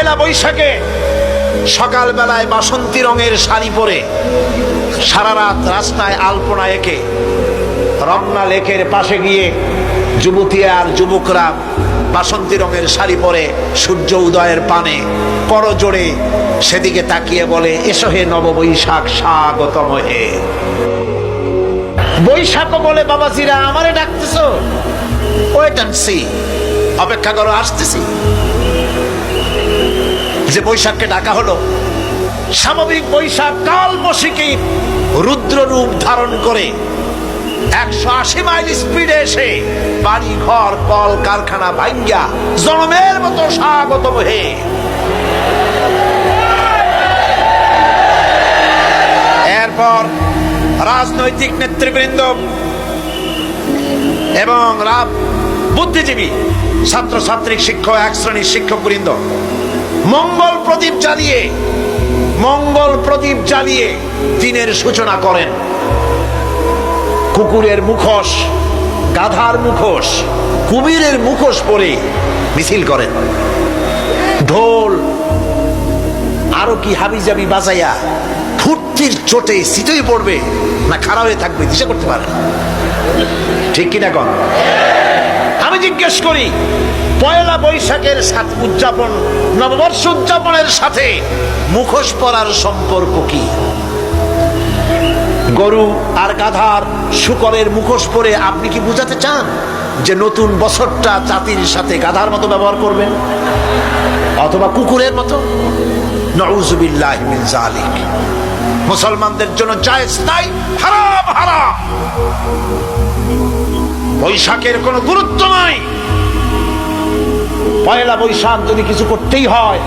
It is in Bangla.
পয়লা বৈশাখে সকাল বেলায় বাসন্তী রঙের শাড়ি পরে সারা রাত রাস্তায় আলপনা এঁকে রমনা লেকের পাশে গিয়ে যুবতী আর যুবকরা বাসন্তী রঙের শাড়ি পরে সূর্য উদয়ের পানে করজোড়ে সেদিকে তাকিয়ে বলে, এসো হে নব বৈশাখ স্বাগতম হে। বৈশাখ বলে, বাবাজিরা আমারে ডাকতেছো? ওয়েট এন্ড সি, অপেক্ষা করো, আসতেছি। যে বৈশাখকে ডাকা হলো, স্বাভাবিক বৈশাখ কালবৈশাখী রুদ্র রূপ ধারণ করে 180 মাইল স্পিডে এসে বাড়ি ঘর কল কারখানা ভাঙ্গা জনমের মতো স্বাগতম হে। এরপর রাজনৈতিক নেতৃবৃন্দ এবং বুদ্ধিজীবী, ছাত্রছাত্রী, শিক্ষক, এক শ্রেণীর শিক্ষকবৃন্দ মঙ্গল প্রদীপ জ্বালিয়ে দিনের সূচনা করেন। কুকুরের মুখোশ, গাধার মুখোশ, কুমিরের মুখোশ পরে মিছিল করেন। ঢোল আরো কি হাবিজাবি বাজাইয়া ফুর্তির চোটে সিটই পড়বে না খাড়া হয়ে থাকবে দিশা করতে পারে, ঠিক কিনা কন? আমি জিজ্ঞেস করি, পয়লা বৈশাখের সাথে উদযাপন, নববর্ষ উদযাপনের সাথে মুখোশ পরার সম্পর্ক কি? গরু আর গাধার শুকরের মুখোশ পরে আপনি কি বুঝাতে চান যে নতুন বছরটা জাতির সাথে গাধার মতো ব্যবহার করবেন অথবা কুকুরের মতো? নাউযুবিল্লাহি মিন যালিক। মুসলমানদের জন্য জায়েজ নাই, হারাম হারাম। বৈশাখের কোনো গুরুত্ব নাই। পয়লা বৈশাখ যদি কিছু করতেই হয়